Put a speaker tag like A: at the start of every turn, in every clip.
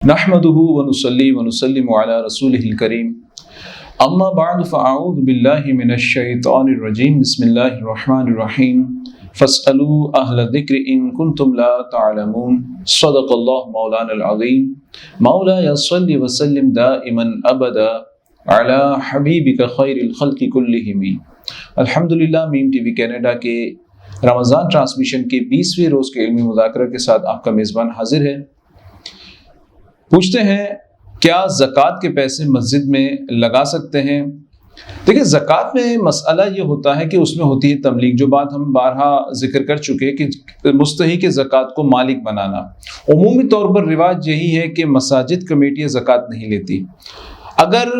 A: نحمده ونصلي ونسلم على رسوله الكريم اما بعد فاعوذ بالله من الشيطان الرجيم بسم الله الرحمن الرحيم فاسألوا اهل الذكر ان كنتم لا تعلمون صدق الله مولانا العظيم مولاي صل وسلم دائما ابدا على حبيبك خير الخلق كلهم۔ الحمدللہ میم ٹی وی کینیڈا کے رمضان ٹرانسمیشن کے 20ویں روز کے علمی مذاکرہ کے ساتھ آپ کا میزبان حاضر ہے۔ پوچھتے ہیں کیا زکوٰۃ کے پیسے مسجد میں لگا سکتے ہیں؟ دیکھیں، زکوٰۃ میں مسئلہ یہ ہوتا ہے کہ اس میں ہوتی ہے تملیک، جو بات ہم بارہا ذکر کر چکے کہ مستحق زکوٰۃ کو مالک بنانا۔ عمومی طور پر رواج یہی ہے کہ مساجد کمیٹیاں زکوٰۃ نہیں لیتی۔ اگر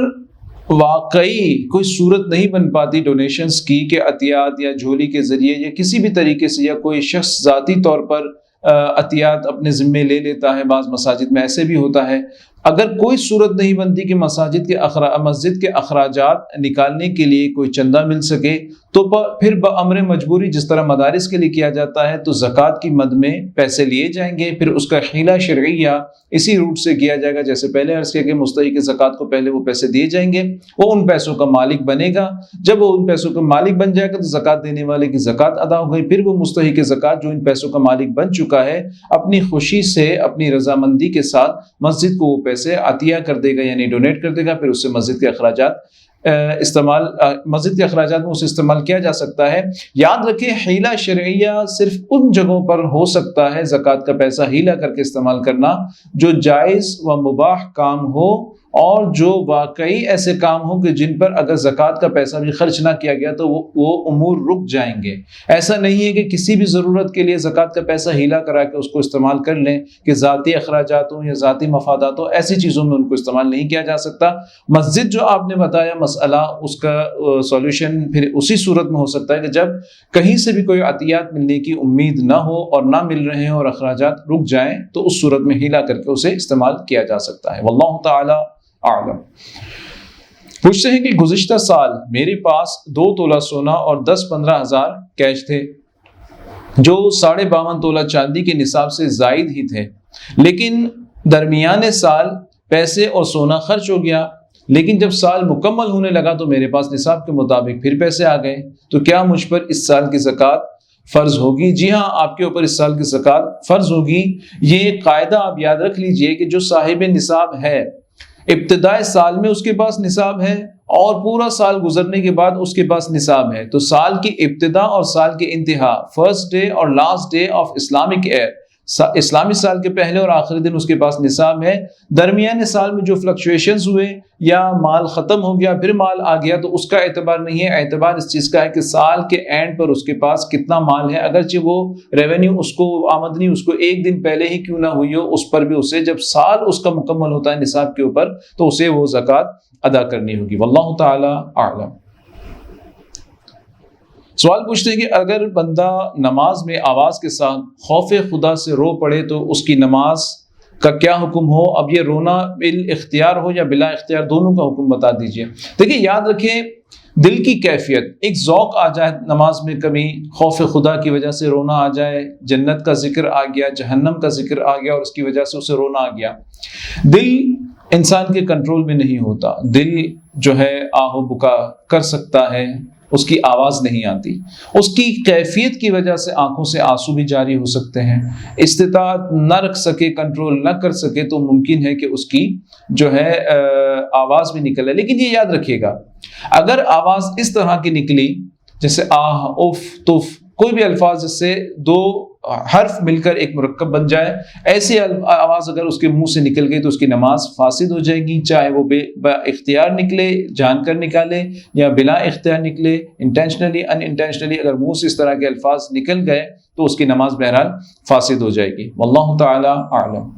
A: واقعی کوئی صورت نہیں بن پاتی ڈونیشنز کی کہ عطیات یا جھولی کے ذریعے یا کسی بھی طریقے سے، یا کوئی شخص ذاتی طور پر عطیات اپنے ذمے لے لیتا ہے، بعض مساجد میں ایسے بھی ہوتا ہے، اگر کوئی صورت نہیں بنتی کہ مسجد کے اخراجات نکالنے کے لیے کوئی چندہ مل سکے، تو پھر بامر مجبوری جس طرح مدارس کے لیے کیا جاتا ہے تو زکوٰۃ کی مد میں پیسے لیے جائیں گے، پھر اس کا حیلہ شرعیہ اسی روٹ سے کیا جائے گا، جیسے پہلے عرض کیا کہ مستحق زکوٰۃ کو پہلے وہ پیسے دیے جائیں گے، وہ ان پیسوں کا مالک بنے گا۔ جب وہ ان پیسوں کا مالک بن جائے گا تو زکوٰۃ دینے والے کی زکوٰۃ ادا ہو گئی، پھر وہ مستحق زکوٰۃ جو ان پیسوں کا مالک بن چکا ہے اپنی خوشی سے، اپنی رضامندی کے ساتھ مسجد کو وہ پیسے عطیہ کر دے گا، یعنی ڈونیٹ کر دے گا، پھر اس سے مسجد کے اخراجات میں اسے استعمال کیا جا سکتا ہے۔ یاد رکھیں، حیلہ شرعیہ صرف ان جگہوں پر ہو سکتا ہے، زکوٰۃ کا پیسہ حیلہ کر کے استعمال کرنا، جو جائز و مباح کام ہو اور جو واقعی ایسے کام ہوں کہ جن پر اگر زکوٰۃ کا پیسہ بھی خرچ نہ کیا گیا تو وہ امور رک جائیں گے۔ ایسا نہیں ہے کہ کسی بھی ضرورت کے لیے زکوٰۃ کا پیسہ ہیلہ کرا کے اس کو استعمال کر لیں، کہ ذاتی اخراجات ہوں یا ذاتی مفادات ہوں، ایسی چیزوں میں ان کو استعمال نہیں کیا جا سکتا۔ مسجد جو آپ نے بتایا مسئلہ، اس کا سولوشن پھر اسی صورت میں ہو سکتا ہے کہ جب کہیں سے بھی کوئی عطیات ملنے کی امید نہ ہو اور نہ مل رہے ہیں اور اخراجات رک جائیں، تو اس صورت میں ہیلہ کر کے اسے استعمال کیا جا سکتا ہے۔ واللہ تعالی اعلم۔ پوچھتے ہیں کہ گزشتہ سال میرے پاس 2 تولہ سونا اور 10-15 ہزار کیش تھے، جو 52.5 تولہ چاندی کے نصاب سے زائد ہی تھے، لیکن درمیانے سال پیسے اور سونا خرچ ہو گیا، لیکن جب سال مکمل ہونے لگا تو میرے پاس نصاب کے مطابق پھر پیسے آ گئے، تو کیا مجھ پر اس سال کی زکوٰۃ فرض ہوگی؟ جی ہاں، آپ کے اوپر اس سال کی زکوٰۃ فرض ہوگی۔ یہ قاعدہ آپ یاد رکھ لیجئے کہ جو صاحب نصاب ہے، ابتدائی سال میں اس کے پاس نصاب ہے اور پورا سال گزرنے کے بعد اس کے پاس نصاب ہے، تو سال کی ابتدا اور سال کی انتہا، فرسٹ ڈے اور last day of Islamic year, اسلامی سال کے پہلے اور آخری دن اس کے پاس نصاب ہے۔ درمیانے سال میں جو فلکچویشنز ہوئے یا مال ختم ہو گیا پھر مال آ گیا، تو اس کا اعتبار نہیں ہے۔ اعتبار اس چیز کا ہے کہ سال کے اینڈ پر اس کے پاس کتنا مال ہے، اگرچہ وہ ریونیو، اس کو آمدنی اس کو ایک دن پہلے ہی کیوں نہ ہوئی ہو، اس پر بھی اسے جب سال اس کا مکمل ہوتا ہے نصاب کے اوپر تو اسے وہ زکوٰۃ ادا کرنی ہوگی۔ واللہ تعالی اعلم۔ سوال پوچھتے ہیں کہ اگر بندہ نماز میں آواز کے ساتھ خوف خدا سے رو پڑے تو اس کی نماز کا کیا حکم ہو؟ اب یہ رونا بالاختیار ہو یا بلا اختیار، دونوں کا حکم بتا دیجئے۔ دیکھیں، یاد رکھیں، دل کی کیفیت، ایک ذوق آ جائے نماز میں، کبھی خوف خدا کی وجہ سے رونا آ جائے، جنت کا ذکر آ گیا، جہنم کا ذکر آ گیا اور اس کی وجہ سے اسے رونا آ گیا۔ دل انسان کے کنٹرول میں نہیں ہوتا، دل جو ہے آہ و بکا کر سکتا ہے، اس کی آواز نہیں آتی، اس کی کیفیت کی وجہ سے آنکھوں سے آنسو بھی جاری ہو سکتے ہیں، استطاعت نہ رکھ سکے، کنٹرول نہ کر سکے تو ممکن ہے کہ اس کی جو ہے آواز بھی نکلے۔ لیکن یہ یاد رکھیے گا، اگر آواز اس طرح کی نکلی جیسے آہ، اف، تف، کوئی بھی الفاظ جس سے 2 حرف مل کر ایک مرکب بن جائے، ایسی آواز اگر اس کے منہ سے نکل گئی تو اس کی نماز فاسد ہو جائے گی، چاہے وہ با اختیار نکلے، جان کر نکالے، یا بلا اختیار نکلے، انٹینشنلی ان انٹینشنلی، اگر منہ سے اس طرح کے الفاظ نکل گئے تو اس کی نماز بہرحال فاسد ہو جائے گی۔ واللہ تعالی اعلم۔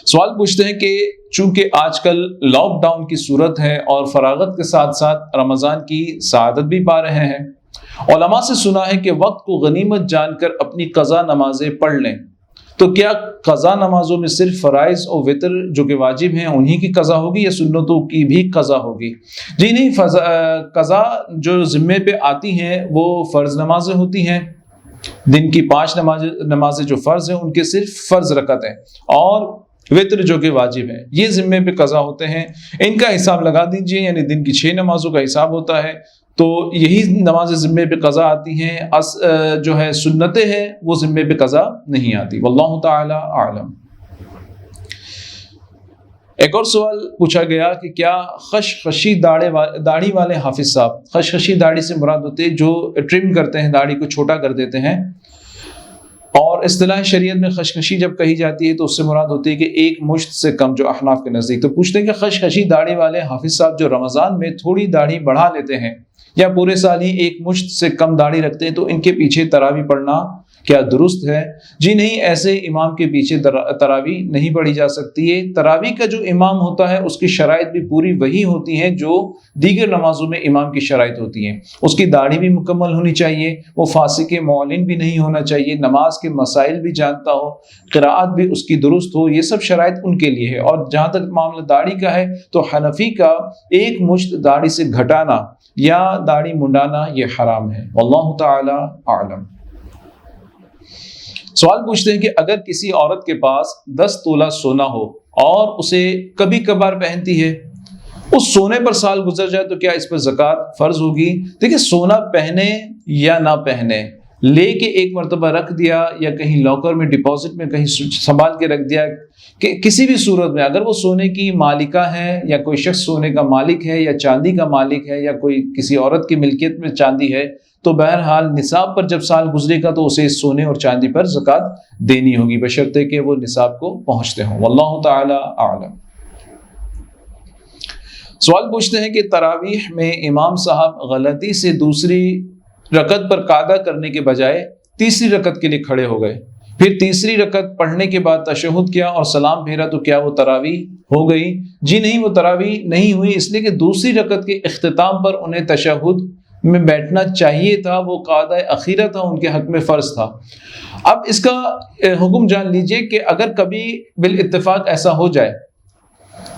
A: سوال پوچھتے ہیں کہ چونکہ آج کل لاک ڈاؤن کی صورت ہے اور فراغت کے ساتھ ساتھ رمضان کی سعادت بھی پا رہے ہیں، علماء سے سنا ہے کہ وقت کو غنیمت جان کر اپنی قضا نمازیں پڑھ لیں، تو کیا قضا نمازوں میں صرف فرائض اور وتر جو کہ واجب ہیں انہی کی قضا ہوگی یا سنتوں کی بھی قضا ہوگی؟ جی نہیں، قضا جو ذمے پہ آتی ہیں وہ فرض نمازیں ہوتی ہیں، دن کی 5 نمازیں جو فرض ہیں ان کے صرف فرض رکعت ہیں، اور وطر جو کہ واجب ہے، یہ ذمے پہ قضا ہوتے ہیں، ان کا حساب لگا دیجئے، یعنی دن کی 6 نمازوں کا حساب ہوتا ہے، تو یہی نماز ذمے پہ قضا آتی ہیں، جو ہے سنتیں ہیں وہ ذمے پہ قضا نہیں آتی۔ واللہ تعالی اعلم۔ ایک اور سوال پوچھا گیا کہ کیا خشخشی داڑھی والے حافظ صاحب، خشخشی داڑھی سے مراد ہوتے ہیں جو ٹرم کرتے ہیں، داڑھی کو چھوٹا کر دیتے ہیں، اور اصطلاح شریعت میں خشخشی جب کہی جاتی ہے تو اس سے مراد ہوتی ہے کہ ایک مشت سے کم، جو احناف کے نزدیک۔ تو پوچھتے ہیں کہ خشخشی داڑھی والے حافظ صاحب جو رمضان میں تھوڑی داڑھی بڑھا لیتے ہیں یا پورے سال ہی ایک مشت سے کم داڑھی رکھتے ہیں، تو ان کے پیچھے تراویح پڑھنا کیا درست ہے؟ جی نہیں، ایسے امام کے پیچھے تراویح نہیں پڑھی جا سکتی ہے۔ تراویح کا جو امام ہوتا ہے اس کی شرائط بھی پوری وہی ہوتی ہیں جو دیگر نمازوں میں امام کی شرائط ہوتی ہیں۔ اس کی داڑھی بھی مکمل ہونی چاہیے، وہ فاسق معلن بھی نہیں ہونا چاہیے، نماز کے مسائل بھی جانتا ہو، قراءت بھی اس کی درست ہو، یہ سب شرائط ان کے لیے ہے۔ اور جہاں تک معاملہ داڑھی کا ہے تو حنفی کا ایک مشت داڑھی سے گھٹانا یا داڑھی منڈانا یہ حرام ہے۔ واللہ تعالی اعلم۔ سوال پوچھتے ہیں کہ اگر کسی عورت کے پاس 10 تولہ سونا ہو اور اسے کبھی کبھار پہنتی ہے، اس سونے پر سال گزر جائے تو کیا اس پر زکوٰۃ فرض ہوگی؟ دیکھیں، سونا پہنے یا نہ پہنے، لے کے ایک مرتبہ رکھ دیا یا کہیں لاکر میں ڈپازٹ میں کہیں سنبھال کے رکھ دیا، کہ کسی بھی صورت میں اگر وہ سونے کی مالکہ ہے یا کوئی شخص سونے کا مالک ہے یا چاندی کا مالک ہے یا کوئی کسی عورت کی ملکیت میں چاندی ہے، تو بہرحال نصاب پر جب سال گزرے گا تو اسے سونے اور چاندی پر زکوٰۃ دینی ہوگی، بشرطے کہ وہ نصاب کو پہنچتے ہوں۔ واللہ تعالی اعلم۔ سوال پوچھتے ہیں کہ تراویح میں امام صاحب غلطی سے دوسری رکعت پر قعدہ کرنے کے بجائے تیسری رکعت کے لیے کھڑے ہو گئے، پھر تیسری رکعت پڑھنے کے بعد تشہد کیا اور سلام پھیرا، تو کیا وہ تراویح ہو گئی؟ جی نہیں، وہ تراویح نہیں ہوئی، اس لیے کہ دوسری رکعت کے اختتام پر انہیں تشہد میں بیٹھنا چاہیے تھا، وہ قعدہ اخیرہ تھا، ان کے حق میں فرض تھا۔ اب اس کا حکم جان لیجئے کہ اگر کبھی بالاتفاق ایسا ہو جائے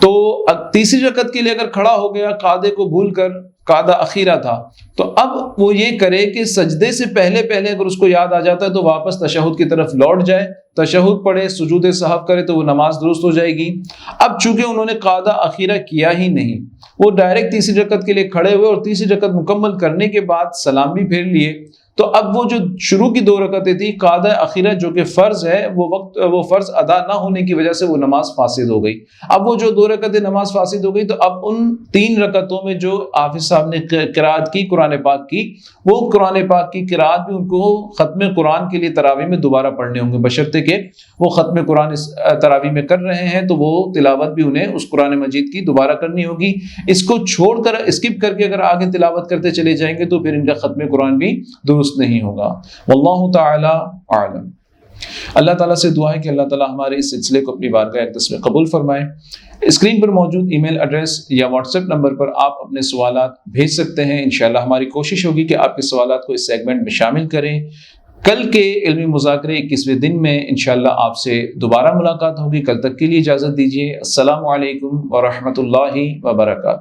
A: تو تیسری رکعت کے لیے اگر کھڑا ہو گیا قعدے کو بھول کر، قعدہ اخیرہ تھا، تو اب وہ یہ کرے کہ سجدے سے پہلے اگر اس کو یاد آ جاتا ہے تو واپس تشہد کی طرف لوٹ جائے، تشہد پڑھے، سجود سہو کرے تو وہ نماز درست ہو جائے گی۔ اب چونکہ انہوں نے قعدہ اخیرہ کیا ہی نہیں، وہ ڈائریکٹ تیسری رکعت کے لیے کھڑے ہوئے اور تیسری رکعت مکمل کرنے کے بعد سلام بھی پھیر لیے، تو اب وہ جو شروع کی 2 رکعتیں تھی قعدہ اخیرہ جو کہ فرض ہے، وہ فرض ادا نہ ہونے کی وجہ سے وہ نماز فاسد ہو گئی۔ اب وہ جو 2 رکعتیں نماز فاسد ہو گئی، تو اب ان 3 رکعتوں میں جو حافظ صاحب نے قرات کی قرآن پاک کی، وہ قرآن پاک کی قرات بھی ان کو ختم قرآن کے لیے تراویح میں دوبارہ پڑھنے ہوں گے، بشرطے کہ وہ ختم قرآن تراویح میں کر رہے ہیں تو وہ تلاوت بھی انہیں اس قرآن مجید کی دوبارہ کرنی ہوگی۔ اس کو چھوڑ کر اسکپ کر کے اگر آگے تلاوت کرتے چلے جائیں گے تو پھر ان کا ختم قرآن بھی درست نہیں ہوگا۔ واللہ تعالی اعلم۔ اللہ تعالیٰ سے دعا ہے کہ اللہ تعالیٰ ہمارے اس سلسلے کو اپنی بارگاہ اقدس میں قبول فرمائے۔ اسکرین پر موجود ای میل ایڈریس یا واٹس ایپ نمبر پر آپ اپنے سوالات بھیج سکتے ہیں، انشاءاللہ ہماری کوشش ہوگی کہ آپ کے سوالات کو اس سیگمنٹ میں شامل کریں۔ کل کے علمی مذاکرے 21ویں دن میں انشاءاللہ آپ سے دوبارہ ملاقات ہوگی۔ کل تک کے لیے اجازت دیجیے۔ السلام علیکم ورحمۃ اللہ وبرکاتہ۔